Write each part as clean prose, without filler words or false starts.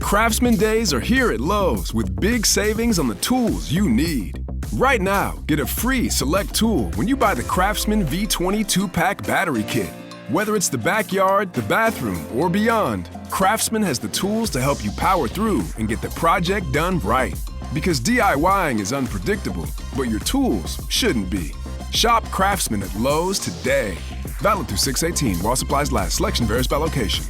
Craftsman Days are here at Lowe's with big savings on the tools you need. Right now, get a free select tool when you buy the Craftsman V20 2-pack battery kit. Whether it's the backyard, the bathroom, or beyond, Craftsman has the tools to help you power through and get the project done right. Because DIYing is unpredictable, but your tools shouldn't be. Shop Craftsman at Lowe's today. Valid through 6/18 while supplies last. Selection varies by location.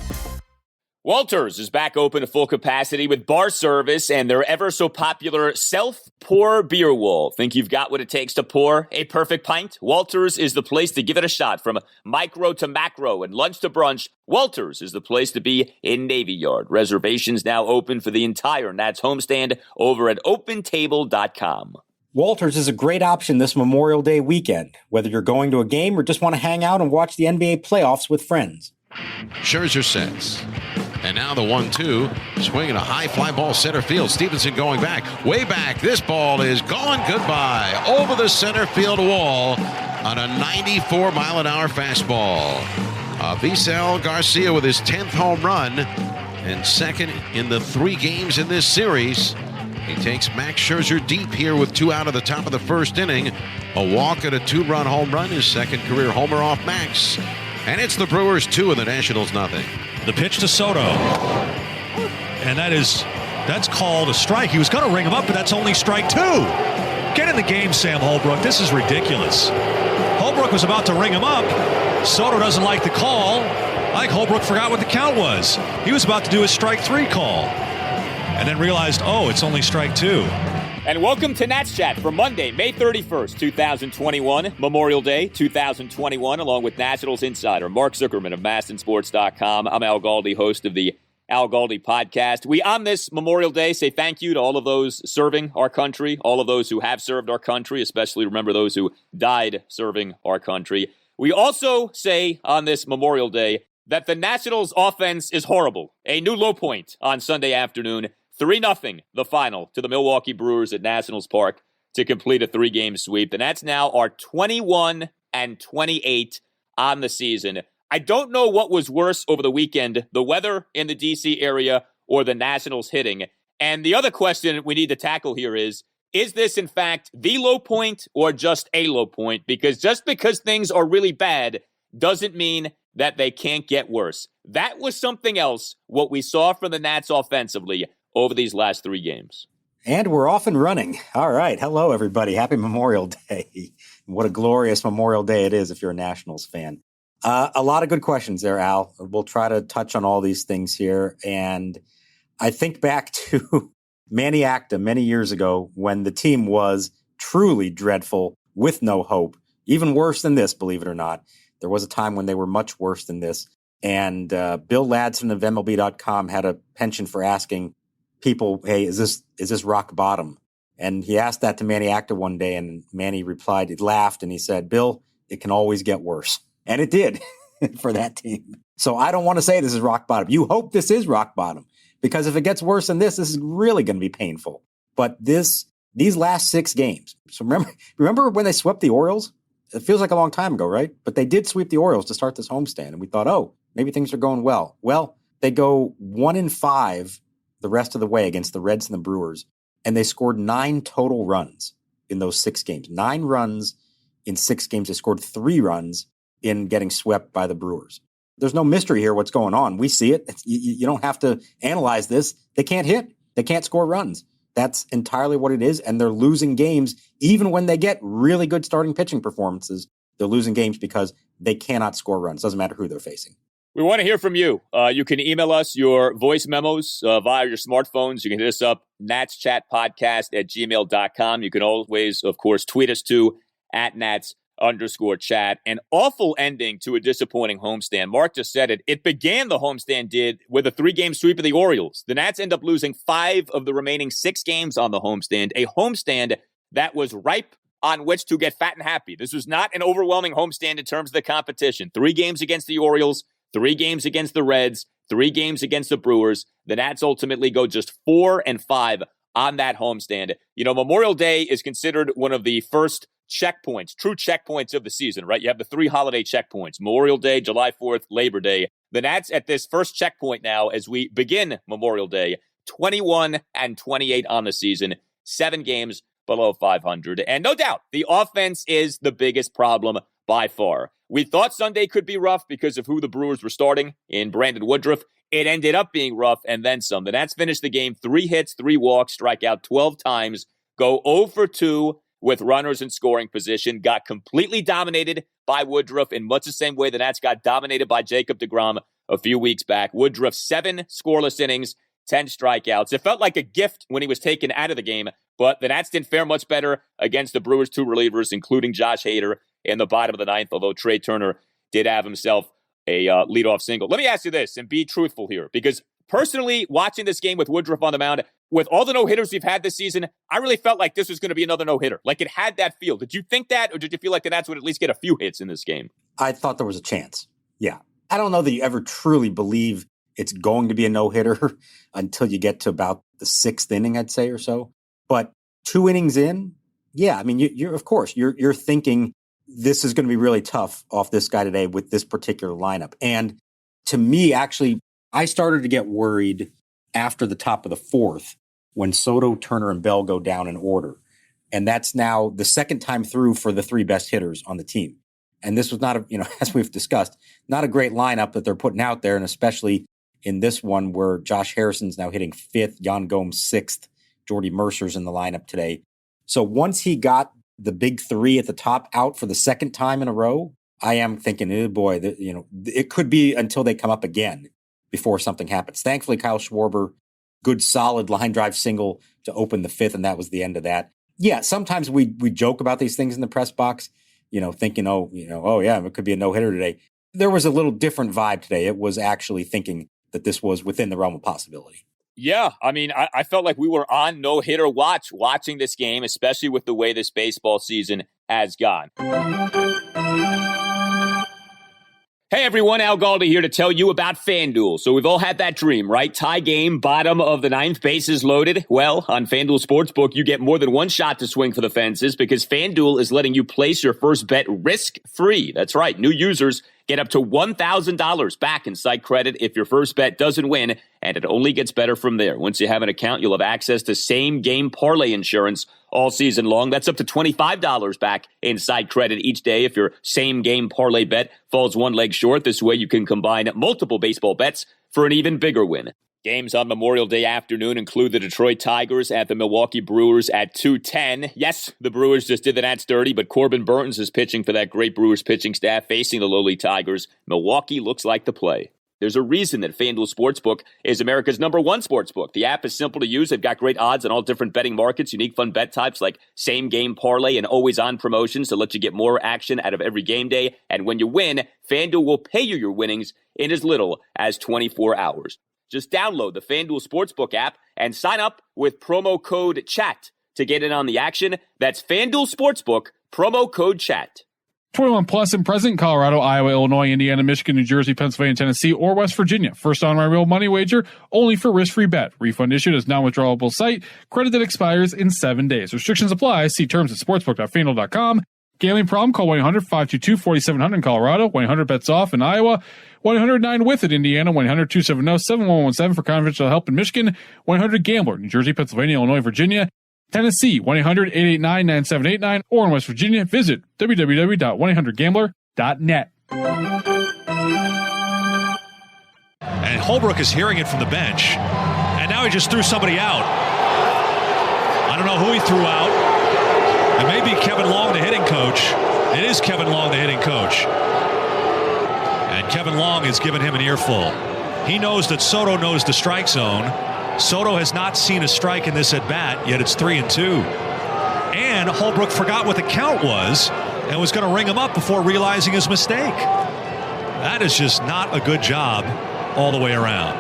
Walters is back open to full capacity with bar service and their ever so popular self-pour beer wall. Think you've got what it takes to pour a perfect pint? Walters is the place to give it a shot. From micro to macro and lunch to brunch, Walters is the place to be in Navy Yard. Reservations now open for the entire Nats homestand over at opentable.com. Walters is a great option this Memorial Day weekend, whether you're going to a game or just want to hang out and watch the NBA playoffs with friends. Scherzer sets. And now the 1-2, swinging a high fly ball center field. Stevenson going back, way back. This ball is gone. Goodbye. Over the center field wall on a 94-mile-an-hour fastball. Visel Garcia with his 10th home run and second in the 3 games in this series. He takes Max Scherzer deep here with 2 out of the top of the first inning. A walk and a 2-run home run, his second career homer off Max. And it's the Brewers 2 and the Nationals nothing. The pitch to Soto. And that's called a strike. He was going to ring him up, but that's only strike 2. Get in the game, Sam Holbrook. This is ridiculous. Holbrook was about to ring him up. Soto doesn't like the call. I think Holbrook forgot what the count was. He was about to do his strike 3 call. And then realized, it's only strike 2. And welcome to Nats Chat for Monday, May 31st, 2021, Memorial Day 2021, along with Nationals insider Mark Zuckerman of MASNsports.com. I'm Al Galdi, host of the Al Galdi podcast. We, on this Memorial Day, say thank you to all of those serving our country, all of those who have served our country, especially remember those who died serving our country. We also say on this Memorial Day that the Nationals offense is horrible. A new low point on Sunday afternoon. 3-0, the final, to the Milwaukee Brewers at Nationals Park to complete a 3-game sweep. The Nats now are 21-28 on the season. I don't know what was worse over the weekend, the weather in the D.C. area or the Nationals hitting. And the other question we need to tackle here is this, in fact, the low point or just a low point? Because just because things are really bad doesn't mean that they can't get worse. That was something else, what we saw from the Nats offensively over these last 3 games. And we're off and running. All right. Hello, everybody. Happy Memorial Day. What a glorious Memorial Day it is if you're a Nationals fan. A lot of good questions there, Al. We'll try to touch on all these things here. And I think back to Manny Acta many years ago when the team was truly dreadful with no hope. Even worse than this, believe it or not. There was a time when they were much worse than this. And Bill Ladson of MLB.com had a penchant for asking people, hey, is this rock bottom? And he asked that to Manny Acta one day, and Manny replied, he laughed, and he said, Bill, it can always get worse. And it did for that team. So I don't want to say this is rock bottom. You hope this is rock bottom, because if it gets worse than this is really going to be painful. But these last 6 games. So remember when they swept the Orioles? It feels like a long time ago, right? But they did sweep the Orioles to start this homestand, and we thought, maybe things are going well. Well, they go 1-5 the rest of the way against the Reds and the Brewers, and they scored 9 total runs in those 6 games. 9 runs in 6 games. They scored 3 runs in getting swept by the Brewers. There's no mystery here what's going on. We see it. You don't have to analyze this. They can't hit. They can't score runs. That's entirely what it is, and they're losing games even when they get really good starting pitching performances. They're losing games because they cannot score runs. Doesn't matter who they're facing. We want to hear from you. You can email us your voice memos via your smartphones. You can hit us up, natschatpodcast@gmail.com. You can always, of course, tweet us to @Nats_chat. An awful ending to a disappointing homestand. Mark just said it. It began, the homestand did, with a 3-game sweep of the Orioles. The Nats end up losing 5 of the remaining 6 games on the homestand. A homestand that was ripe on which to get fat and happy. This was not an overwhelming homestand in terms of the competition. 3 games against the Orioles, 3 games against the Reds, 3 games against the Brewers. The Nats ultimately go just 4-5 on that homestand. You know, Memorial Day is considered one of the first checkpoints, true checkpoints of the season, right? You have the 3 holiday checkpoints, Memorial Day, July 4th, Labor Day. The Nats at this first checkpoint now, as we begin Memorial Day, 21-28 on the season, 7 games below 500. And no doubt, the offense is the biggest problem by far. We thought Sunday could be rough because of who the Brewers were starting in Brandon Woodruff. It ended up being rough and then some. The Nats finished the game 3 hits, 3 walks, strike out 12 times, go 0 for 2 with runners in scoring position, got completely dominated by Woodruff in much the same way the Nats got dominated by Jacob deGrom a few weeks back. Woodruff, 7 scoreless innings, 10 strikeouts. It felt like a gift when he was taken out of the game, but the Nats didn't fare much better against the Brewers' 2 relievers, including Josh Hader in the bottom of the 9th, although Trey Turner did have himself a leadoff single. Let me ask you this, and be truthful here, because personally, watching this game with Woodruff on the mound, with all the no-hitters we've had this season, I really felt like this was going to be another no-hitter. Like, it had that feel. Did you think that, or did you feel like the Nats would at least get a few hits in this game? I thought there was a chance. Yeah. I don't know that you ever truly believe it's going to be a no-hitter until you get to about the 6th inning, I'd say, or so. But 2 innings in, yeah, I mean, you're of course, you're thinking this is going to be really tough off this guy today with this particular lineup. And to me, actually, I started to get worried after the top of the 4th when Soto, Turner, and Bell go down in order. And that's now the second time through for the 3 best hitters on the team. And this was not as we've discussed, not a great lineup that they're putting out there. And especially in this one where Josh Harrison's now hitting 5th, Yan Gomes 6th, Jordy Mercer's in the lineup today. So once he got the big 3 at the top out for the second time in a row, I am thinking, oh boy, it could be until they come up again before something happens. Thankfully, Kyle Schwarber, good solid line drive single to open the 5th, and that was the end of that. Yeah, sometimes we joke about these things in the press box, thinking, oh yeah, it could be a no-hitter today. There was a little different vibe today. It was actually thinking that this was within the realm of possibility. Yeah, I mean, I felt like we were on no-hitter watch watching this game, especially with the way this baseball season has gone. Hey everyone, Al Galdi here to tell you about FanDuel. So we've all had that dream, right? Tie game, bottom of the 9th, bases loaded. Well, on FanDuel Sportsbook, you get more than one shot to swing for the fences because FanDuel is letting you place your first bet risk-free. That's right, new users get up to $1,000 back in site credit if your first bet doesn't win, and it only gets better from there. Once you have an account, you'll have access to same-game parlay insurance all season long. That's up to $25 back in site credit each day if your same-game parlay bet falls one leg short. This way you can combine multiple baseball bets for an even bigger win. Games on Memorial Day afternoon include the Detroit Tigers at the Milwaukee Brewers at 2:10. Yes, the Brewers just did the Nats dirty, but Corbin Burns is pitching for that great Brewers pitching staff facing the lowly Tigers. Milwaukee looks like the play. There's a reason that FanDuel Sportsbook is America's #1 sportsbook. The app is simple to use. They've got great odds on all different betting markets, unique fun bet types like same-game parlay and always-on promotions to let you get more action out of every game day. And when you win, FanDuel will pay you your winnings in as little as 24 hours. Just download the FanDuel Sportsbook app and sign up with promo code CHAT to get in on the action. That's FanDuel Sportsbook, promo code CHAT. 21 plus and present in Colorado, Iowa, Illinois, Indiana, Michigan, New Jersey, Pennsylvania, Tennessee, or West Virginia. First online real money wager only for risk-free bet. Refund issued as non-withdrawable site. Credit that expires in 7 days. Restrictions apply. See terms at sportsbook.fanduel.com. Gambling problem? Call 1-800-522-4700 in Colorado. 1-800-BETS-OFF in Iowa. 1-800-9-WITH in Indiana. 1-800-270-7117 for confidential help in Michigan. 1-800-GAMBLER, New Jersey, Pennsylvania, Illinois, Virginia. Tennessee, 1-800-889-9789, or in West Virginia, visit www.1800gambler.net. And Holbrook is hearing it from the bench, and now he just threw somebody out. I don't know who he threw out. It may be Kevin Long, the hitting coach. It is Kevin Long, the hitting coach. And Kevin Long has given him an earful. He knows that Soto knows the strike zone. Soto has not seen a strike in this at-bat, yet it's 3-2. And Holbrook forgot what the count was and was going to ring him up before realizing his mistake. That is just not a good job all the way around.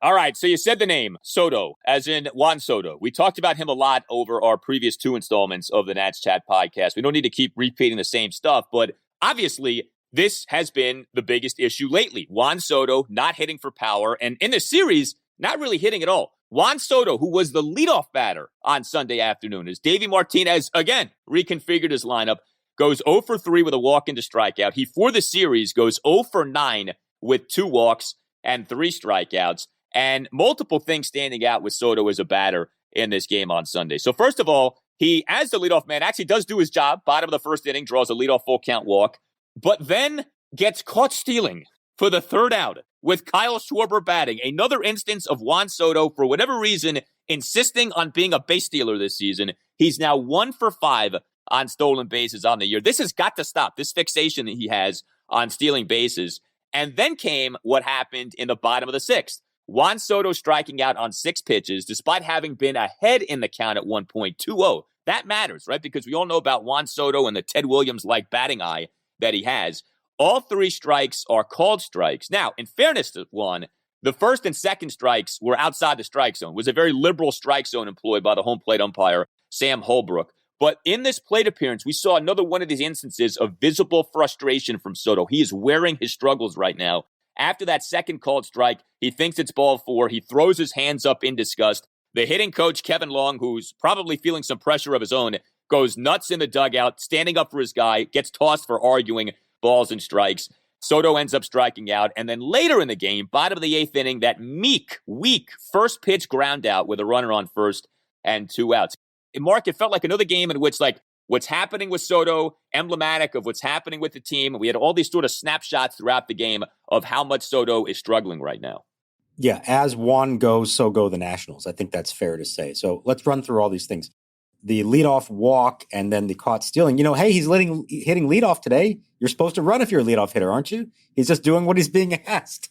All right, so you said the name, Soto, as in Juan Soto. We talked about him a lot over our previous 2 installments of the Nats Chat podcast. We don't need to keep repeating the same stuff, but obviously this has been the biggest issue lately. Juan Soto not hitting for power, and in the series, not really hitting at all. Juan Soto, who was the leadoff batter on Sunday afternoon, as Davey Martinez, again, reconfigured his lineup, goes 0 for 3 with a walk into strikeout. He, for the series, goes 0 for 9 with 2 walks and 3 strikeouts. And multiple things standing out with Soto as a batter in this game on Sunday. So first of all, he, as the leadoff man, actually does do his job. Bottom of the first inning, draws a leadoff full count walk, but then gets caught stealing for the third out with Kyle Schwarber batting. Another instance of Juan Soto, for whatever reason, insisting on being a base stealer this season. He's now 1 for 5 on stolen bases on the year. This has got to stop, this fixation that he has on stealing bases. And then came what happened in the bottom of the sixth. Juan Soto striking out on 6 pitches, despite having been ahead in the count at 1.20. That matters, right? Because we all know about Juan Soto and the Ted Williams-like batting eye that he has. All 3 strikes are called strikes. Now, in fairness to Juan, the first and second strikes were outside the strike zone. It was a very liberal strike zone employed by the home plate umpire, Sam Holbrook. But in this plate appearance, we saw another one of these instances of visible frustration from Soto. He is wearing his struggles right now. After that second called strike, he thinks it's ball 4. He throws his hands up in disgust. The hitting coach, Kevin Long, who's probably feeling some pressure of his own, goes nuts in the dugout, standing up for his guy, gets tossed for arguing balls and strikes. Soto ends up striking out. And then later in the game, bottom of the 8th inning, that weak first pitch ground out with a runner on first and 2 outs. Mark, it felt like another game in which, like, what's happening with Soto, emblematic of what's happening with the team. We had all these sort of snapshots throughout the game of how much Soto is struggling right now. Yeah, as one goes, so go the Nationals. I think that's fair to say. So let's run through all these things. The leadoff walk and then the caught stealing. You know, hey, he's hitting leadoff today. You're supposed to run if you're a leadoff hitter, aren't you? He's just doing what he's being asked.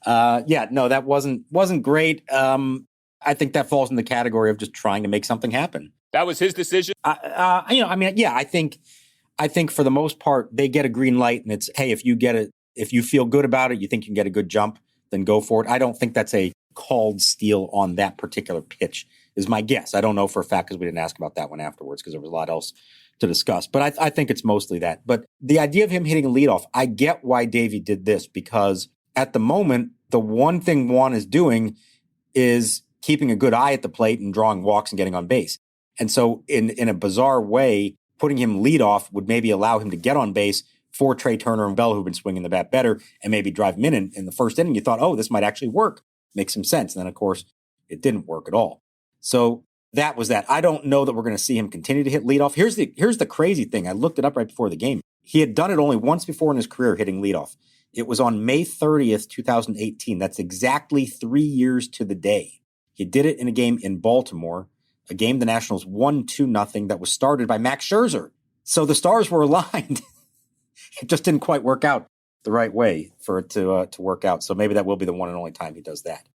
That wasn't great. I think that falls in the category of just trying to make something happen. That was his decision? I think for the most part, they get a green light and it's, hey, if you feel good about it, you think you can get a good jump, then go for it. I don't think that's a called steal on that particular pitch is my guess. I don't know for a fact because we didn't ask about that one afterwards because there was a lot else to discuss. But I think it's mostly that. But the idea of him hitting a leadoff, I get why Davey did this because at the moment, the one thing Juan is doing is keeping a good eye at the plate and drawing walks and getting on base. And so in a bizarre way, putting him leadoff would maybe allow him to get on base for Trey Turner and Bell, who've been swinging the bat better, and maybe drive him in the first inning. You thought, oh, this might actually work. Makes some sense. And then, of course, it didn't work at all. So that was that. I don't know that we're going to see him continue to hit leadoff. Here's the crazy thing. I looked it up right before the game. He had done it only once before in his career, hitting leadoff. It was on May 30th, 2018. That's exactly 3 years to the day. He did it in a game in Baltimore, a game the Nationals won 2-0 that was started by Max Scherzer. So the stars were aligned. It just didn't quite work out the right way for it to work out. So maybe that will be the one and only time he does that.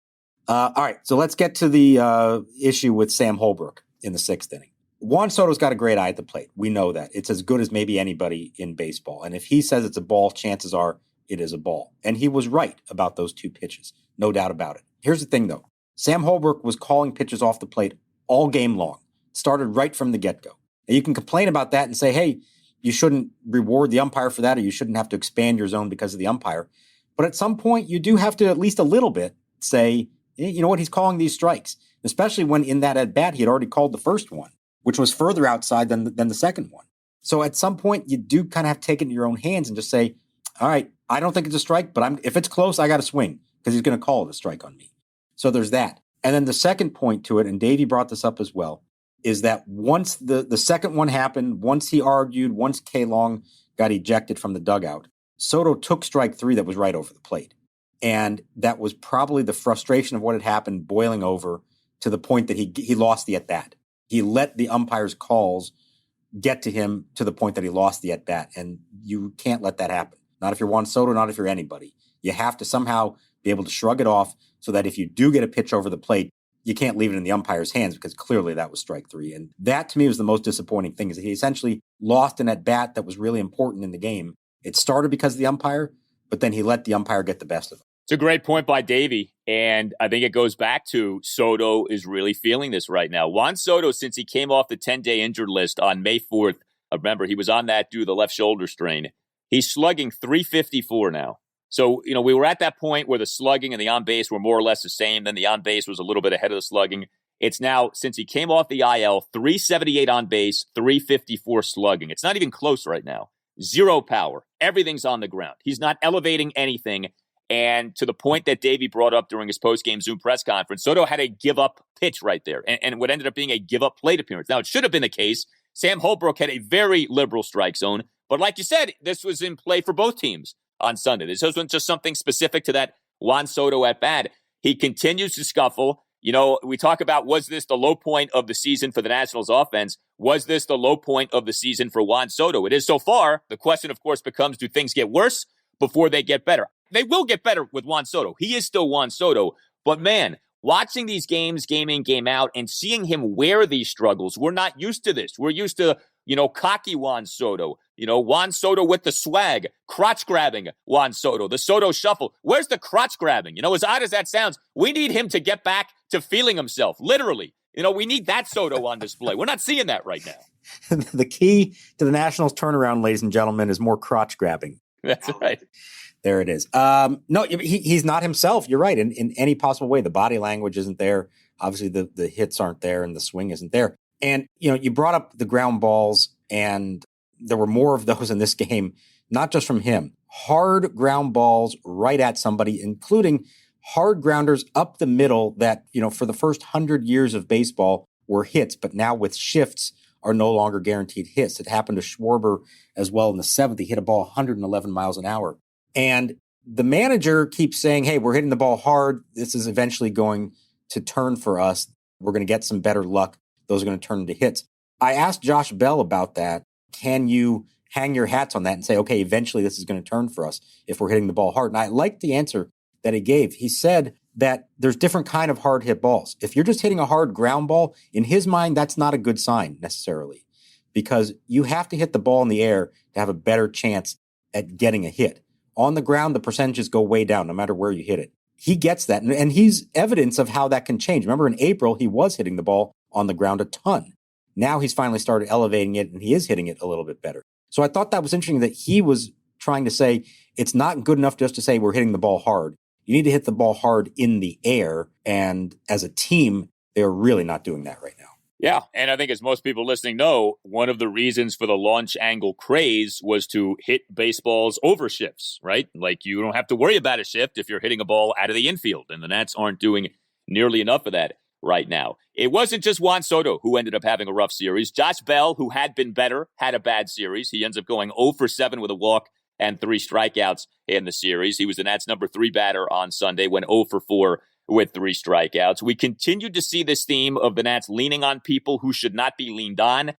All right, so let's get to the issue with Sam Holbrook in the 6th inning. Juan Soto's got a great eye at the plate. We know that. It's as good as maybe anybody in baseball. And if he says it's a ball, chances are it is a ball. And he was right about those 2 pitches. No doubt about it. Here's the thing, though. Sam Holbrook was calling pitches off the plate all game long. Started right from the get-go. And you can complain about that and say, hey, you shouldn't reward the umpire for that, or you shouldn't have to expand your zone because of the umpire. But at some point, you do have to at least a little bit say, you know what, he's calling these strikes, especially when in that at-bat, he had already called the first one, which was further outside than the second one. So at some point, you do kind of have to take it in your own hands and just say, all right, I don't think it's a strike, but if it's close, I got to swing because he's going to call it a strike on me. So there's that. And then the second point to it, and Davey brought this up as well, is that once the second one happened, once he argued, once K. Long got ejected from the dugout, Soto took strike 3 that was right over the plate. And that was probably the frustration of what had happened boiling over to the point that he lost the at-bat. He let the umpire's calls get to him to the point that he lost the at-bat. And you can't let that happen. Not if you're Juan Soto, not if you're anybody. You have to somehow be able to shrug it off so that if you do get a pitch over the plate, you can't leave it in the umpire's hands because clearly that was strike 3. And that to me was the most disappointing thing is that he essentially lost an at-bat that was really important in the game. It started because of the umpire, but then he let the umpire get the best of him. It's a great point by Davey, and I think it goes back to Soto is really feeling this right now. Juan Soto, since he came off the 10-day injured list on May 4th, remember he was on that due to the left shoulder strain, he's slugging .354 now. So, we were at that point where the slugging and the on-base were more or less the same. Then the on-base was a little bit ahead of the slugging. It's now, since he came off the IL, .378 on base, .354 slugging. It's not even close right now. Zero power. Everything's on the ground. He's not elevating anything. And to the point that Davey brought up during his post-game Zoom press conference, Soto had a give-up pitch right there, and what ended up being a give-up plate appearance. Now, it should have been the case. Sam Holbrook had a very liberal strike zone, but like you said, this was in play for both teams on Sunday. This wasn't just something specific to that Juan Soto at bat. He continues to scuffle. You know, we talk about, was this the low point of the season for the Nationals offense? Was this the low point of the season for Juan Soto? It is so far. The question, of course, becomes, do things get worse before they get better? They will get better with Juan Soto. He is still Juan Soto. But man, watching these games, game in, game out, and seeing him wear these struggles, we're not used to this. We're used to, cocky Juan Soto. Juan Soto with the swag, crotch grabbing Juan Soto, the Soto shuffle. Where's the crotch grabbing? As odd as that sounds, we need him to get back to feeling himself, literally. We need that Soto on display. We're not seeing that right now. The key to the Nationals turnaround, ladies and gentlemen, is more crotch grabbing. That's right. There it is. No, he's not himself. You're right. In any possible way, the body language isn't there. Obviously, the hits aren't there and the swing isn't there. And, you brought up the ground balls, and there were more of those in this game, not just from him. Hard ground balls right at somebody, including hard grounders up the middle that, for the first 100 years of baseball were hits, but now with shifts are no longer guaranteed hits. It happened to Schwarber as well in the seventh. He hit a ball 111 miles an hour. And the manager keeps saying, hey, we're hitting the ball hard. This is eventually going to turn for us. We're going to get some better luck. Those are going to turn into hits. I asked Josh Bell about that. Can you hang your hats on that and say, okay, eventually this is going to turn for us if we're hitting the ball hard? And I liked the answer that he gave. He said that there's different kind of hard hit balls. If you're just hitting a hard ground ball, in his mind, that's not a good sign necessarily, because you have to hit the ball in the air to have a better chance at getting a hit. On the ground, the percentages go way down no matter where you hit it. He gets that, and he's evidence of how that can change. Remember, in April, he was hitting the ball on the ground a ton. Now he's finally started elevating it, and he is hitting it a little bit better. So I thought that was interesting that he was trying to say it's not good enough just to say we're hitting the ball hard. You need to hit the ball hard in the air, and as a team, they're really not doing that right now. Yeah, and I think as most people listening know, one of the reasons for the launch angle craze was to hit baseballs over shifts, right? Like, you don't have to worry about a shift if you're hitting a ball out of the infield, and the Nats aren't doing nearly enough of that right now. It wasn't just Juan Soto who ended up having a rough series. Josh Bell, who had been better, had a bad series. He ends up going 0 for 7 with a walk and 3 strikeouts in the series. He was the Nats' number 3 batter on Sunday, went 0 for 4 with 3 strikeouts. We continued to see this theme of the Nats leaning on people who should not be leaned on.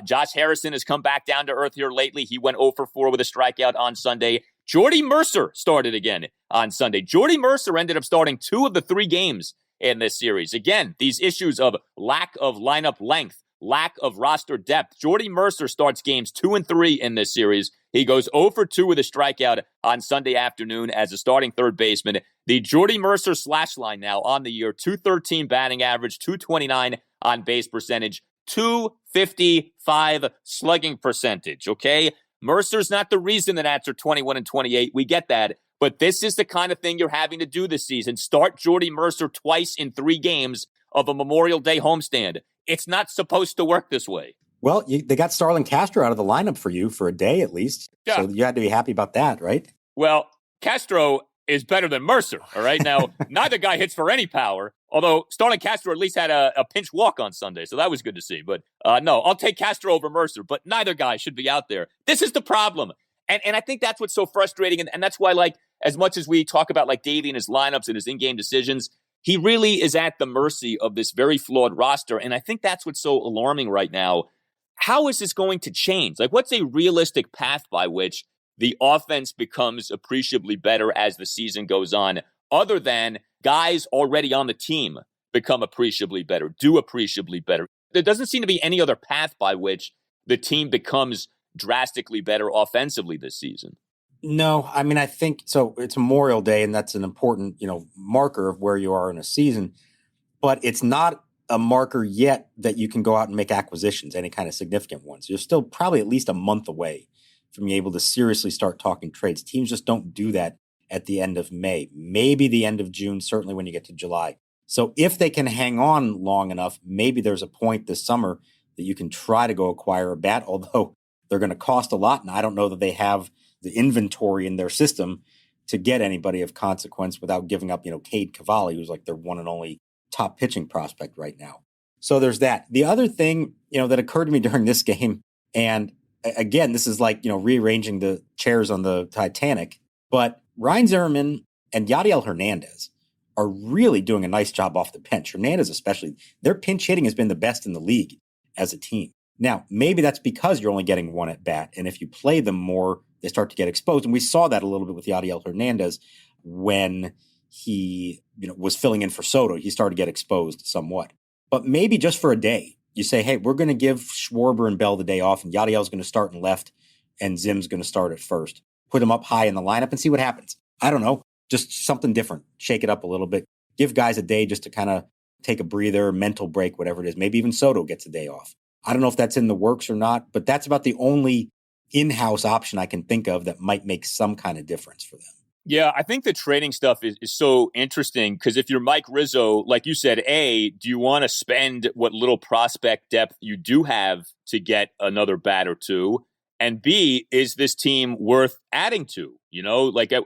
Josh Harrison has come back down to earth here lately. He went 0 for 4 with a strikeout on Sunday. Jordy Mercer started again on Sunday. Jordy Mercer ended up starting 2 of the 3 games in this series. Again, these issues of lack of lineup length, lack of roster depth. Jordy Mercer starts games 2 and 3 in this series. He goes 0 for 2 with a strikeout on Sunday afternoon as a starting third baseman. The Jordy Mercer slash line now on the year, 213 batting average, 229 on base percentage, 255 slugging percentage, okay? Mercer's not the reason the Nats are 21 and 28. We get that. But this is the kind of thing you're having to do this season. Start Jordy Mercer twice in 3 games of a Memorial Day homestand. It's not supposed to work this way. Well, they got Starlin Castro out of the lineup for you for a day at least. Yeah. So you had to be happy about that, right? Well, Castro is better than Mercer, all right? Now, neither guy hits for any power, although Starlin Castro at least had a pinch walk on Sunday, so that was good to see. But no, I'll take Castro over Mercer, but neither guy should be out there. This is the problem. And I think that's what's so frustrating, and that's why, like, as much as we talk about, like, Davey and his lineups and his in-game decisions, he really is at the mercy of this very flawed roster, and I think that's what's so alarming right now. How is this going to change? Like, what's a realistic path by which the offense becomes appreciably better as the season goes on, other than guys already on the team become appreciably better, do appreciably better? There doesn't seem to be any other path by which the team becomes drastically better offensively this season. No, I mean, I think so. It's Memorial Day, and that's an important, marker of where you are in a season, but it's not a marker yet that you can go out and make acquisitions, any kind of significant ones. You're still probably at least a month away from being able to seriously start talking trades. Teams just don't do that at the end of May, maybe the end of June, certainly when you get to July. So if they can hang on long enough, maybe there's a point this summer that you can try to go acquire a bat, although they're going to cost a lot. And I don't know that they have the inventory in their system to get anybody of consequence without giving up, Cade Cavalli, who's like their one and only top pitching prospect right now. So there's that. The other thing, that occurred to me during this game, and again, this is like, rearranging the chairs on the Titanic, but Ryan Zimmerman and Yadiel Hernandez are really doing a nice job off the bench. Hernandez especially, their pinch hitting has been the best in the league as a team. Now, maybe that's because you're only getting one at bat, and if you play them more, they start to get exposed. And we saw that a little bit with Yadiel Hernandez when he, was filling in for Soto. He started to get exposed somewhat. But maybe just for a day, you say, hey, we're going to give Schwarber and Bell the day off, and Yadiel's going to start in left, and Zim's going to start at first. Put him up high in the lineup and see what happens. I don't know. Just something different. Shake it up a little bit. Give guys a day just to kind of take a breather, mental break, whatever it is. Maybe even Soto gets a day off. I don't know if that's in the works or not, but that's about the only in-house option I can think of that might make some kind of difference for them. Yeah, I think the trading stuff is so interesting because if you're Mike Rizzo, like you said, A, do you want to spend what little prospect depth you do have to get another bat or two? And B, is this team worth adding to?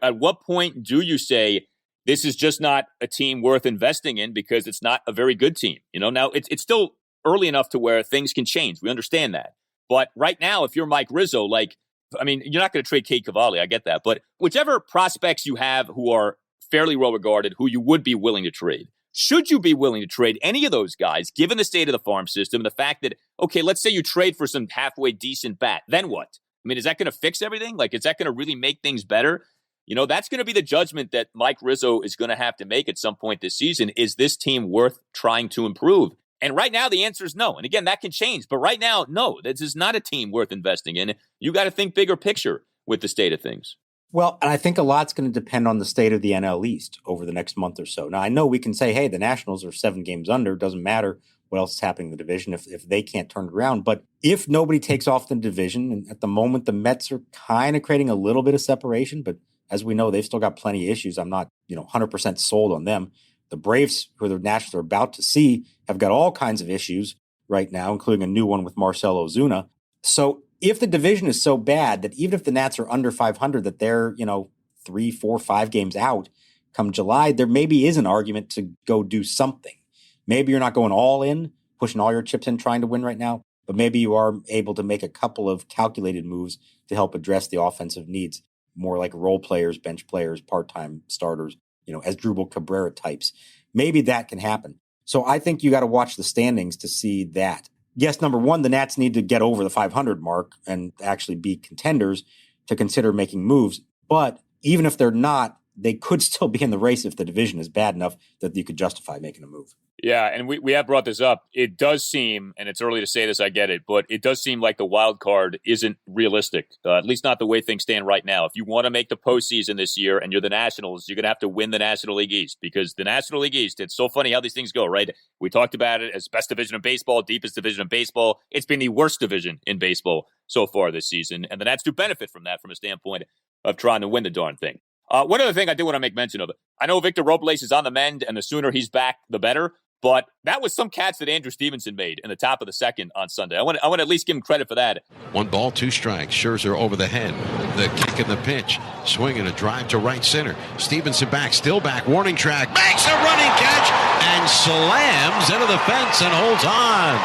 At what point do you say this is just not a team worth investing in because it's not a very good team? Now it's still early enough to where things can change. We understand that. But right now, if you're Mike Rizzo, you're not going to trade Cade Cavalli. I get that. But whichever prospects you have who are fairly well regarded, who you would be willing to trade, should you be willing to trade any of those guys, given the state of the farm system, the fact that, okay, let's say you trade for some halfway decent bat, then what? Is that going to fix everything? Is that going to really make things better? That's going to be the judgment that Mike Rizzo is going to have to make at some point this season. Is this team worth trying to improve? And right now, the answer is no. And again, that can change. But right now, no, this is not a team worth investing in. You got to think bigger picture with the state of things. Well, and I think a lot's going to depend on the state of the NL East over the next month or so. Now, I know we can say, hey, the Nationals are 7 games under. It doesn't matter what else is happening in the division if they can't turn it around. But if nobody takes off the division, and at the moment, the Mets are kind of creating a little bit of separation. But as we know, they've still got plenty of issues. I'm not, 100% sold on them. The Braves, who the Nationals are about to see, have got all kinds of issues right now, including a new one with Marcell Ozuna. So if the division is so bad that even if the Nats are under 500, that they're, 3, 4, 5 games out come July, there maybe is an argument to go do something. Maybe you're not going all in, pushing all your chips in, trying to win right now, but maybe you are able to make a couple of calculated moves to help address the offensive needs, more like role players, bench players, part-time starters, as Drupal Cabrera types. Maybe that can happen. So I think you got to watch the standings to see that. Yes, number one, the Nats need to get over the 500 mark and actually be contenders to consider making moves. But even if they're not, they could still be in the race if the division is bad enough that you could justify making a move. Yeah, and we have brought this up. It does seem, and it's early to say this, I get it, but it does seem like the wild card isn't realistic, at least not the way things stand right now. If you want to make the postseason this year and you're the Nationals, you're going to have to win the National League East because the National League East, it's so funny how these things go, right? We talked about it as best division of baseball, deepest division of baseball. It's been the worst division in baseball so far this season, and the Nats do benefit from that from a standpoint of trying to win the darn thing. One other thing I do want to make mention of, I know Victor Robles is on the mend, and the sooner he's back, the better. But that was some catch that Andrew Stevenson made in the top of the second on Sunday. I want to at least give him credit for that. 1 ball, 2 strikes. Scherzer over the head. The kick and the pitch. Swinging a drive to right center. Stevenson back, still back. Warning track. Makes a running catch and slams into the fence and holds on.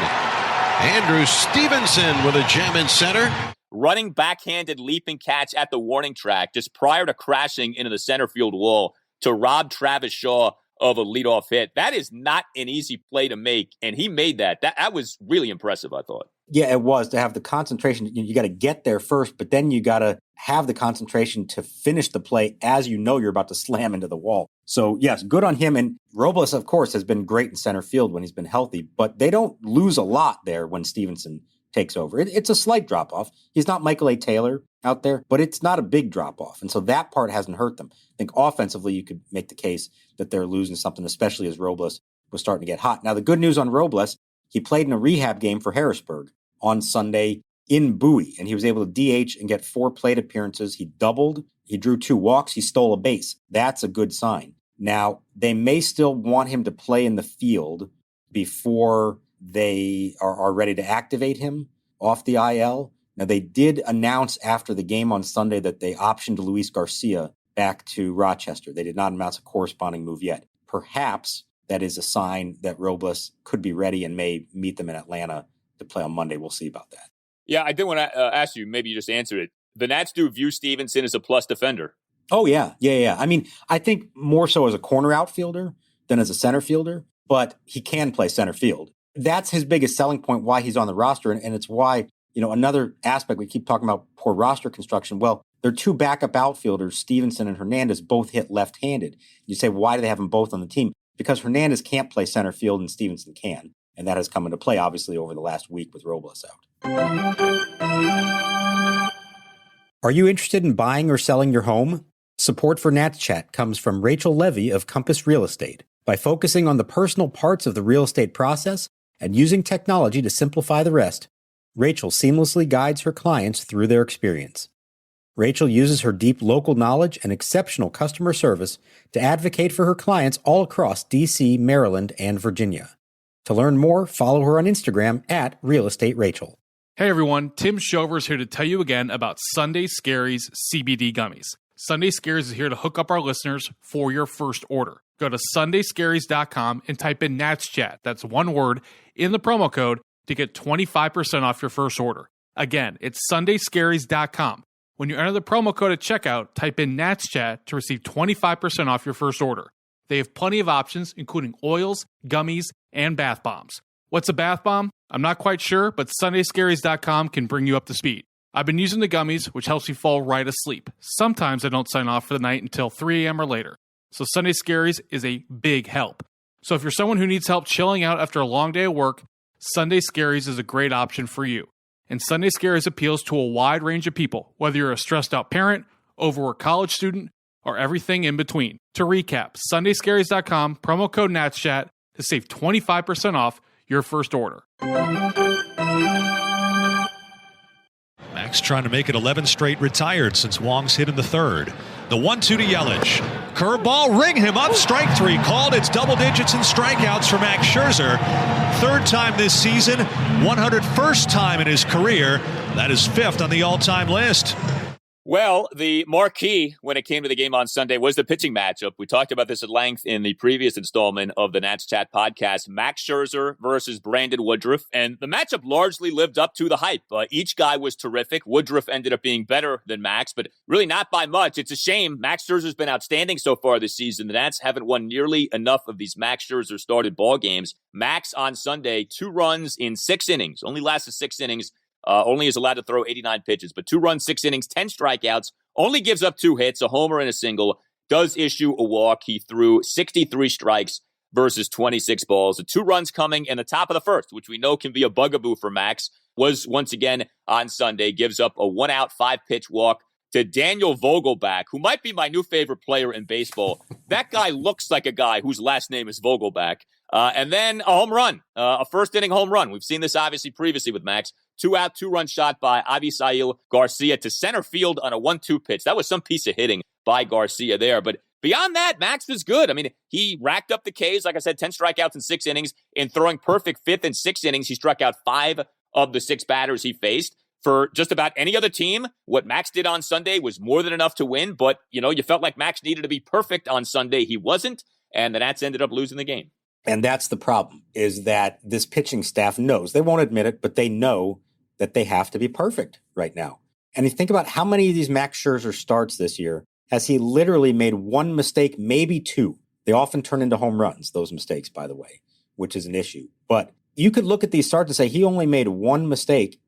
Andrew Stevenson with a gem in center. Running backhanded leaping catch at the warning track just prior to crashing into the center field wall to rob Travis Shaw of a leadoff hit. That is not an easy play to make, and he made that. That was really impressive, I thought. Yeah, it was. To have the concentration, you got to get there first, but then you got to have the concentration to finish the play as you know you're about to slam into the wall. So, yes, good on him. And Robles, of course, has been great in center field when he's been healthy, but they don't lose a lot there when Stevenson takes over. It's a slight drop-off. He's not Michael A. Taylor out there, but it's not a big drop-off. And so that part hasn't hurt them. I think offensively, you could make the case that they're losing something, especially as Robles was starting to get hot. Now, the good news on Robles, he played in a rehab game for Harrisburg on Sunday in Bowie, and he was able to DH and get 4 plate appearances. He doubled, he drew 2 walks, he stole a base. That's a good sign. Now, they may still want him to play in the field before they are ready to activate him off the IL. Now, they did announce after the game on Sunday that they optioned Luis Garcia back to Rochester. They did not announce a corresponding move yet. Perhaps that is a sign that Robles could be ready and may meet them in Atlanta to play on Monday. We'll see about that. Yeah, I did want to ask you, maybe you just answered it. The Nats do view Stevenson as a plus defender. Oh, yeah. I mean, I think more so as a corner outfielder than as a center fielder, but he can play center field. That's his biggest selling point, why he's on the roster. And it's why, another aspect, we keep talking about poor roster construction. Well, their two backup outfielders, Stevenson and Hernandez, both hit left-handed. You say, why do they have them both on the team? Because Hernandez can't play center field and Stevenson can. And that has come into play, obviously, over the last week with Robles out. Are you interested in buying or selling your home? Support for Nats Chat comes from Rachel Levy of Compass Real Estate. By focusing on the personal parts of the real estate process and using technology to simplify the rest, Rachel seamlessly guides her clients through their experience. Rachel uses her deep local knowledge and exceptional customer service to advocate for her clients all across D.C., Maryland, and Virginia. To learn more, follow her on Instagram at RealEstateRachel. Hey everyone, Tim Shover's here to tell you again about Sunday Scaries CBD Gummies. Sunday Scaries is here to hook up our listeners for your first order. Go to sundayscaries.com and type in Nats Chat, that's one word, in the promo code to get 25% off your first order. Again, it's sundayscaries.com. When you enter the promo code at checkout, type in Nats Chat to receive 25% off your first order. They have plenty of options, including oils, gummies, and bath bombs. What's a bath bomb? I'm not quite sure, but sundayscaries.com can bring you up to speed. I've been using the gummies, which helps me fall right asleep. Sometimes I don't sign off for the night until 3 a.m. or later. So Sunday Scaries is a big help. So if you're someone who needs help chilling out after a long day of work, Sunday Scaries is a great option for you. And Sunday Scaries appeals to a wide range of people, whether you're a stressed out parent, overworked college student, or everything in between. To recap, sundayscaries.com, promo code NATSCHAT to save 25% off your first order. Max trying to make it 11 straight retired since Wong's hit in the third. The 1-2 to Yelich. Curveball, ring him up. Strike three called. It's double digits in strikeouts for Max Scherzer. Third time this season, 101st time in his career. That is fifth on the all-time list. Well, the marquee when it came to the game on Sunday was the pitching matchup. We talked about this at length in the previous installment of the Nats Chat podcast. Max Scherzer versus Brandon Woodruff. And the matchup largely lived up to the hype. Each guy was terrific. Woodruff ended up being better than Max, but really not by much. It's a shame. Max Scherzer's been outstanding so far this season. The Nats haven't won nearly enough of these Max Scherzer started ball games. Max on Sunday, 2 runs in 6 innings. Only lasted 6 innings. Only is allowed to throw 89 pitches, but 2 runs, 6 innings, 10 strikeouts, only gives up 2 hits, a homer and a single, does issue a walk. He threw 63 strikes versus 26 balls. The 2 runs coming in the top of the first, which we know can be a bugaboo for Max, was once again on Sunday, gives up a 1-out, 5-pitch walk to Daniel Vogelbach, who might be my new favorite player in baseball. That guy looks like a guy whose last name is Vogelbach. And then a home run, a first-inning home run. We've seen this obviously previously with Max. 2-out, 2-run shot by Avisail Garcia to center field on a 1-2 pitch. That was some piece of hitting by Garcia there. But beyond that, Max was good. I mean, he racked up the Ks, like I said, 10 strikeouts in 6 innings. In throwing perfect 5th and 6th innings, he struck out 5 of the 6 batters he faced. For just about any other team, what Max did on Sunday was more than enough to win. But, you felt like Max needed to be perfect on Sunday. He wasn't, and the Nats ended up losing the game. And that's the problem, is that this pitching staff knows. They won't admit it, but they know that they have to be perfect right now. And you think about how many of these Max Scherzer starts this year has he literally made 1 mistake, maybe 2. They often turn into home runs, those mistakes, by the way, which is an issue. But you could look at these starts and say he only made 1 mistake,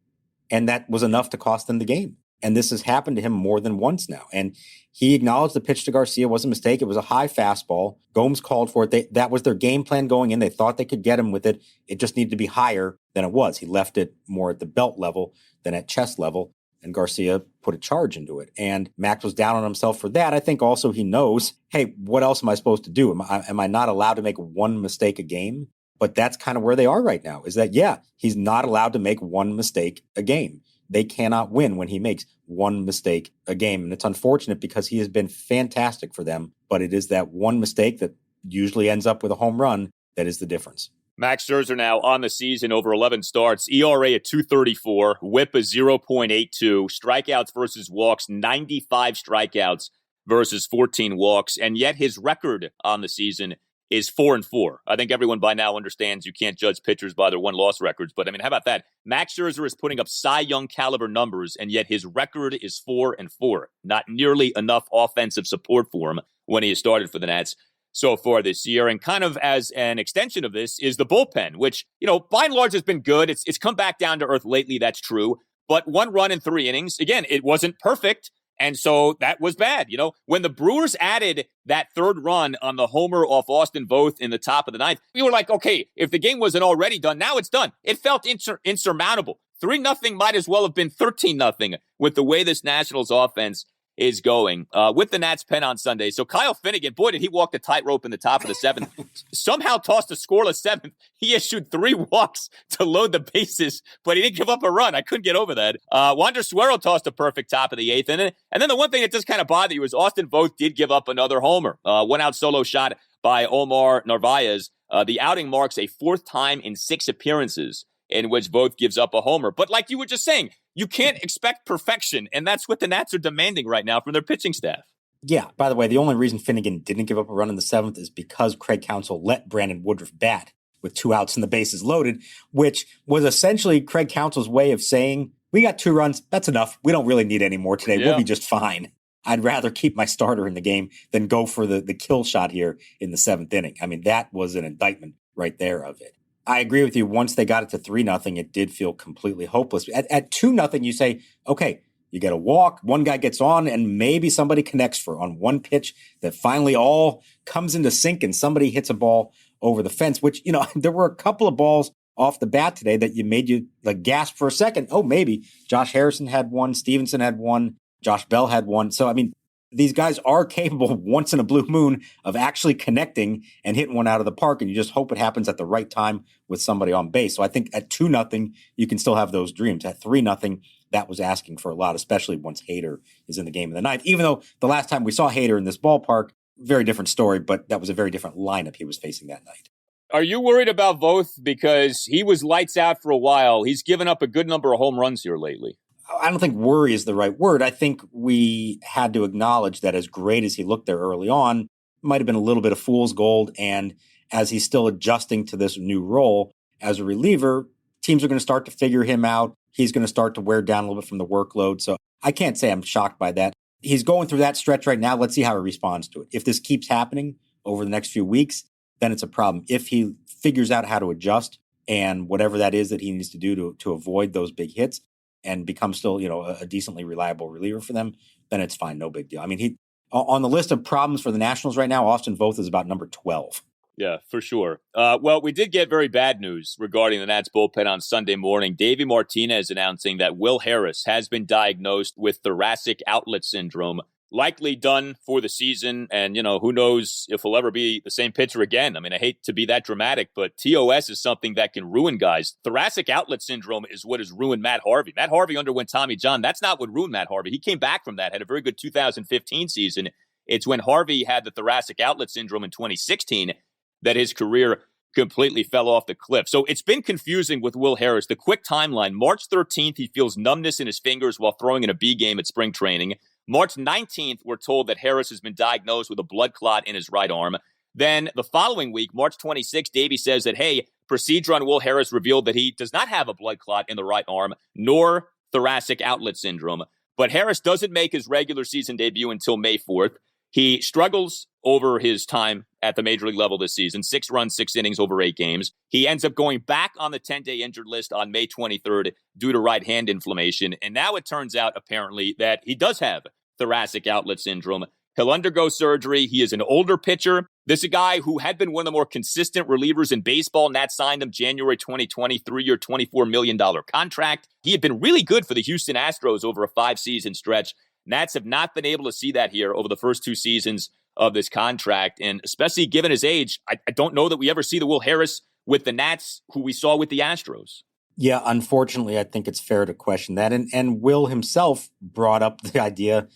and that was enough to cost them the game. And this has happened to him more than once now. And he acknowledged the pitch to Garcia was a mistake. It was a high fastball. Gomes called for it. That was their game plan going in. They thought they could get him with it. It just needed to be higher than it was. He left it more at the belt level than at chest level. And Garcia put a charge into it. And Max was down on himself for that. I think also he knows, hey, what else am I supposed to do? Am I not allowed to make 1 mistake a game? But that's kind of where they are right now, is that, yeah, he's not allowed to make 1 mistake a game. They cannot win when he makes 1 mistake a game. And it's unfortunate because he has been fantastic for them. But it is that 1 mistake that usually ends up with a home run that is the difference. Max Scherzer now on the season over 11 starts, ERA at 2.34, whip a 0.82, strikeouts versus walks, 95 strikeouts versus 14 walks, and yet his record on the season is 4-4. I think everyone by now understands you can't judge pitchers by their win-loss records, but I mean, how about that? Max Scherzer is putting up Cy Young caliber numbers, and yet his record is 4-4. Not nearly enough offensive support for him when he has started for the Nats so far this year. And kind of as an extension of this is the bullpen, which, by and large has been good. It's come back down to earth lately, that's true. But 1 run in 3 innings, again, it wasn't perfect. And so that was bad. When the Brewers added that 3rd run on the homer off Austin Voth in the top of the 9th, we were like, okay, if the game wasn't already done, now it's done. It felt insurmountable. 3-0 might as well have been 13-0 with the way this Nationals offense is going with the Nats pen on Sunday. So Kyle Finnegan, boy, did he walk the tightrope in the top of the 7th. Somehow tossed a scoreless 7th. He issued 3 walks to load the bases, but he didn't give up a run. I couldn't get over that. Wander Suero tossed a perfect top of the 8th. And then the one thing that just kind of bothered you was Austin Voth did give up another homer. 1-out solo shot by Omar Narvaez. The outing marks a 4th time in 6 appearances in which Voth gives up a homer. But like you were just saying, you can't expect perfection, and that's what the Nats are demanding right now from their pitching staff. Yeah, by the way, the only reason Finnegan didn't give up a run in the 7th is because Craig Counsell let Brandon Woodruff bat with 2 outs and the bases loaded, which was essentially Craig Counsell's way of saying, we got 2 runs, that's enough. We don't really need any more today. Yeah. We'll be just fine. I'd rather keep my starter in the game than go for the kill shot here in the 7th inning. I mean, that was an indictment right there of it. I agree with you. Once they got it to 3-0, it did feel completely hopeless. At 2-0, you say, okay, you get a walk, one guy gets on, and maybe somebody connects on one pitch that finally all comes into sync and somebody hits a ball over the fence, which, there were a couple of balls off the bat today that made you like gasp for a second. Oh, maybe. Josh Harrison had one, Stevenson had one, Josh Bell had one. So, I mean, these guys are capable once in a blue moon of actually connecting and hitting one out of the park, and you just hope it happens at the right time with somebody on base. So I think at 2-0, you can still have those dreams. At 3-0, that was asking for a lot, especially once Hader is in the game in the 9th. Even though the last time we saw Hader in this ballpark, very different story, but that was a very different lineup he was facing that night. Are you worried about Voth? Because he was lights out for a while. He's given up a good number of home runs here lately. I don't think worry is the right word. I think we had to acknowledge that as great as he looked there early on, might have been a little bit of fool's gold. And as he's still adjusting to this new role as a reliever, teams are going to start to figure him out. He's going to start to wear down a little bit from the workload. So I can't say I'm shocked by that. He's going through that stretch right now. Let's see how he responds to it. If this keeps happening over the next few weeks, then it's a problem. If he figures out how to adjust and whatever that is that he needs to do to avoid those big hits, and become still, a decently reliable reliever for them, then it's fine. No big deal. I mean, he on the list of problems for the Nationals right now, Austin Voth is about number 12. Yeah, for sure. Well, we did get very bad news regarding the Nats bullpen on Sunday morning. Davey Martinez announcing that Will Harris has been diagnosed with thoracic outlet syndrome, likely done for the season. And, who knows if he'll ever be the same pitcher again. I mean, I hate to be that dramatic, but TOS is something that can ruin guys. Thoracic outlet syndrome is what has ruined Matt Harvey. Matt Harvey underwent Tommy John. That's not what ruined Matt Harvey. He came back from that, had a very good 2015 season. It's when Harvey had the thoracic outlet syndrome in 2016 that his career completely fell off the cliff. So it's been confusing with Will Harris. The quick timeline, March 13th, he feels numbness in his fingers while throwing in a B game at spring training. March 19th, we're told that Harris has been diagnosed with a blood clot in his right arm. Then the following week, March 26th, Davey says that, hey, procedure on Will Harris revealed that he does not have a blood clot in the right arm, nor thoracic outlet syndrome. But Harris doesn't make his regular season debut until May 4th. He struggles over his time at the major league level this season, 6 runs, 6 innings over 8 games. He ends up going back on the 10-day injured list on May 23rd due to right hand inflammation. And now it turns out, apparently, that he does have thoracic outlet syndrome. He'll undergo surgery. He is an older pitcher. This is a guy who had been one of the more consistent relievers in baseball. Nats signed him January 2020, 3-year, $24 million contract. He had been really good for the Houston Astros over a 5-season stretch. Nats have not been able to see that here over the first 2 seasons of this contract. And especially given his age, I don't know that we ever see the Will Harris with the Nats who we saw with the Astros. Yeah, unfortunately, I think it's fair to question that. And Will himself brought up the idea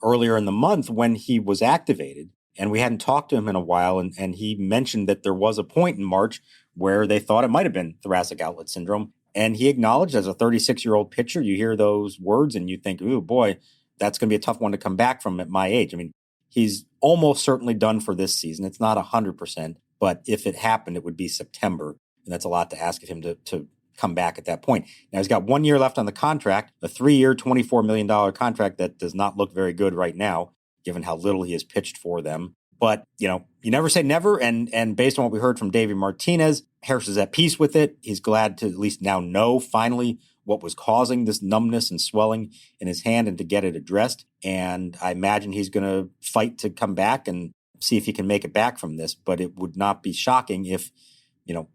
earlier in the month when he was activated, and we hadn't talked to him in a while. And he mentioned that there was a point in March where they thought it might have been thoracic outlet syndrome. And he acknowledged, as a 36-year-old pitcher, you hear those words and you think, oh boy, that's going to be a tough one to come back from at my age. I mean, He's almost certainly done for this season. It's not 100%, but if it happened, it would be September. And that's a lot to ask of him to come back at that point. Now, he's got 1 year left on the contract, a 3-year, $24 million contract that does not look very good right now, given how little he has pitched for them. But, you never say never. And based on what we heard from David Martinez, Harris is at peace with it. He's glad to at least now know finally what was causing this numbness and swelling in his hand and to get it addressed. And I imagine he's going to fight to come back and see if he can make it back from this. But it would not be shocking if,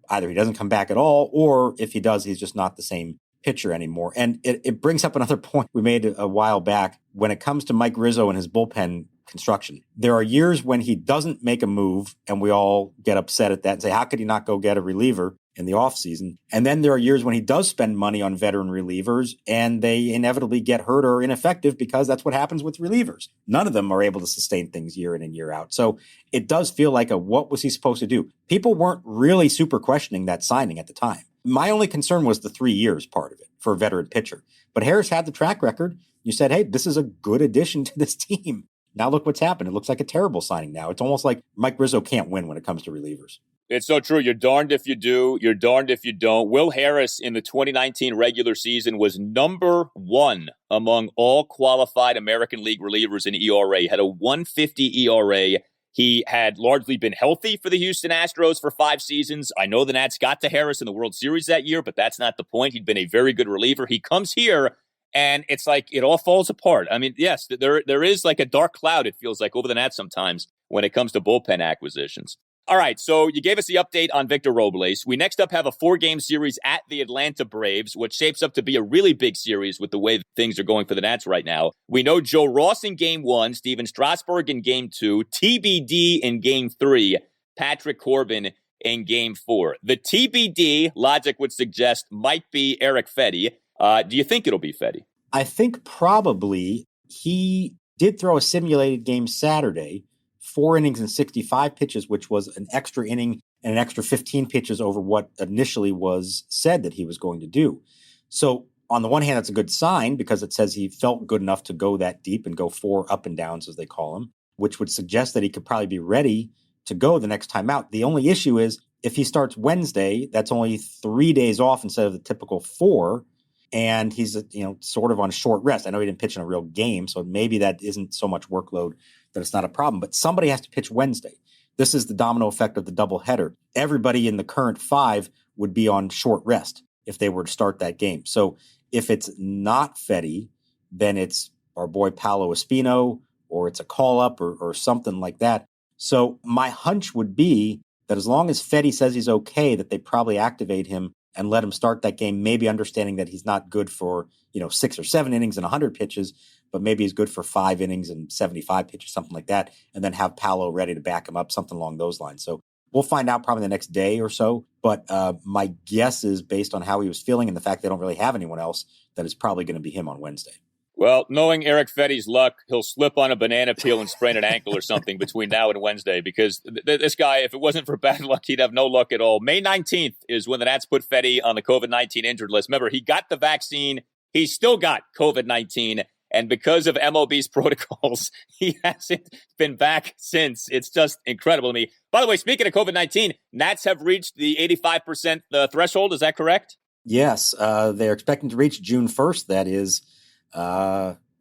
either he doesn't come back at all, or if he does, he's just not the same pitcher anymore. And it brings up another point we made a while back when it comes to Mike Rizzo and his bullpen construction. There are years when he doesn't make a move and we all get upset at that and say, how could he not go get a reliever in the offseason? And then there are years when he does spend money on veteran relievers and they inevitably get hurt or ineffective because that's what happens with relievers. None of them are able to sustain things year in and year out. So it does feel like what was he supposed to do? People weren't really super questioning that signing at the time. My only concern was the 3 years part of it for a veteran pitcher. But Harris had the track record. You said, hey, this is a good addition to this team. Now look what's happened. It looks like a terrible signing now. It's almost like Mike Rizzo can't win when it comes to relievers. It's so true. You're darned if you do. You're darned if you don't. Will Harris in the 2019 regular season was number 1 among all qualified American League relievers in ERA. He had a 150 ERA. He had largely been healthy for the Houston Astros for 5 seasons. I know the Nats got to Harris in the World Series that year, but that's not the point. He'd been a very good reliever. He comes here, and it's like it all falls apart. I mean, yes, there is like a dark cloud, it feels like, over the Nats sometimes when it comes to bullpen acquisitions. All right, so you gave us the update on Victor Robles. We next up have a 4-game series at the Atlanta Braves, which shapes up to be a really big series with the way things are going for the Nats right now. We know Joe Ross in Game 1, Steven Strasburg in Game 2, TBD in Game 3, Patrick Corbin in Game 4. The TBD, logic would suggest, might be Erick Fedde. Do you think it'll be Fedde? I think probably. He did throw a simulated game Saturday, 4 innings and 65 pitches, which was an extra inning and an extra 15 pitches over what initially was said that he was going to do. So on the one hand, that's a good sign because it says he felt good enough to go that deep and go 4 up and downs, as they call them, which would suggest that he could probably be ready to go the next time out. The only issue is if he starts Wednesday, that's only 3 days off instead of the typical 4. And he's, sort of on short rest. I know he didn't pitch in a real game, so maybe that isn't so much workload that it's not a problem. But somebody has to pitch Wednesday. This is the domino effect of the doubleheader. Everybody in the current 5 would be on short rest if they were to start that game. So if it's not Fedde, then it's our boy Paolo Espino, or it's a call-up or something like that. So my hunch would be that as long as Fedde says he's okay, that they probably activate him and let him start that game, maybe understanding that he's not good for, 6 or 7 innings and 100 pitches, but maybe he's good for 5 innings and 75 pitches, something like that, and then have Paolo ready to back him up, something along those lines. So we'll find out probably the next day or so, but my guess is based on how he was feeling and the fact they don't really have anyone else, that it's probably going to be him on Wednesday. Well, knowing Erick Fedde's luck, he'll slip on a banana peel and sprain an ankle or something between now and Wednesday because this guy, if it wasn't for bad luck, he'd have no luck at all. May 19th is when the Nats put Fedde on the COVID-19 injured list. Remember, he got the vaccine. He's still got COVID-19. And because of MLB's protocols, he hasn't been back since. It's just incredible to me. By the way, speaking of COVID-19, Nats have reached the 85% threshold. Is that correct? Yes. They're expecting to reach June 1st. That is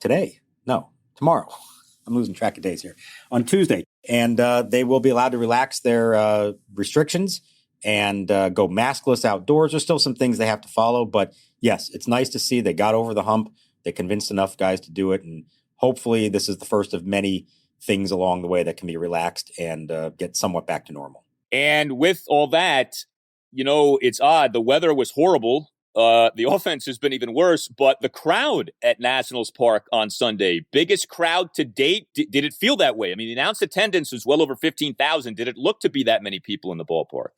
today. No, tomorrow. I'm losing track of days here. On Tuesday. And they will be allowed to relax their restrictions and go maskless outdoors. There's still some things they have to follow. But yes, it's nice to see they got over the hump. They convinced enough guys to do it. And hopefully this is the first of many things along the way that can be relaxed and get somewhat back to normal. And with all that, it's odd. The weather was horrible. The offense has been even worse, but the crowd at Nationals Park on Sunday, biggest crowd to date. Did it feel that way? I mean, the announced attendance was well over 15,000. Did it look to be that many people in the ballpark?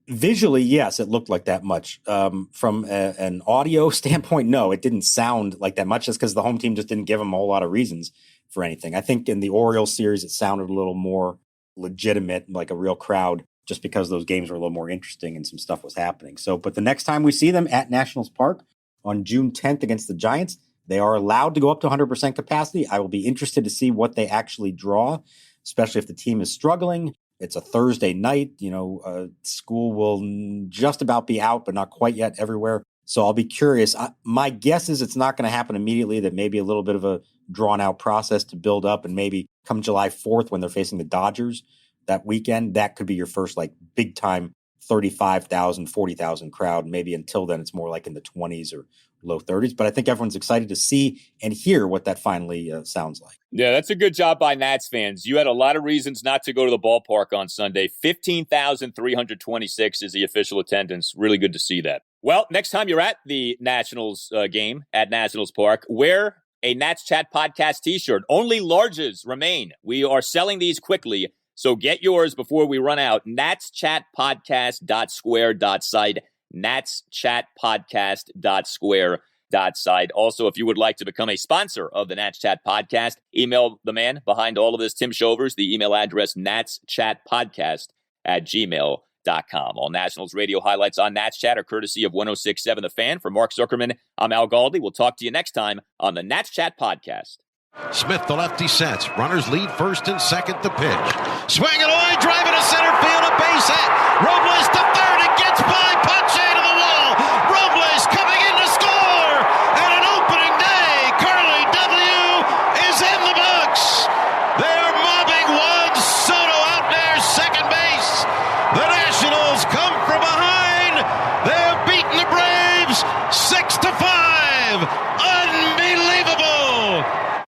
Visually, yes, it looked like that much. From an audio standpoint, no, it didn't sound like that much just because the home team just didn't give them a whole lot of reasons for anything. I think in the Orioles series, it sounded a little more legitimate, like a real crowd, just because those games were a little more interesting and some stuff was happening. So, but the next time we see them at Nationals Park on June 10th against the Giants, They are allowed to go up to 100% capacity. I will be interested to see what they actually draw, especially if the team is struggling. It's a Thursday night. School will just about be out, but not quite yet everywhere. So I'll be curious. My guess is it's not going to happen immediately, that maybe a little bit of a drawn out process to build up, and maybe come July 4th when they're facing the Dodgers that weekend, that could be your first big time 35,000, 40,000 crowd. Maybe until then, it's more like in the 20s or low 30s. But I think everyone's excited to see and hear what that finally sounds like. Yeah, that's a good job by Nats fans. You had a lot of reasons not to go to the ballpark on Sunday. 15,326 is the official attendance. Really good to see that. Well, next time you're at the Nationals game at Nationals Park, wear a Nats Chat Podcast t-shirt. Only larges remain. We are selling these quickly, so get yours before we run out. natschatpodcast.square.site. natschatpodcast.square.site. Also, if you would like to become a sponsor of the Nats Chat Podcast, email the man behind all of this, Tim Shovers. The email address, natschatpodcast@gmail.com. All Nationals radio highlights on Nats Chat are courtesy of 106.7 The Fan. For Mark Zuckerman, I'm Al Galdi. We'll talk to you next time on the Nats Chat Podcast. Smith, the lefty, sets. Runners lead first and second. The pitch. Swing and away, driving to center field, a base hit. Robles to third. It gets by. Pache to the wall. Robles coming in to score. And an opening day. Curly W is in the books. They're mobbing Juan Soto out there, second base.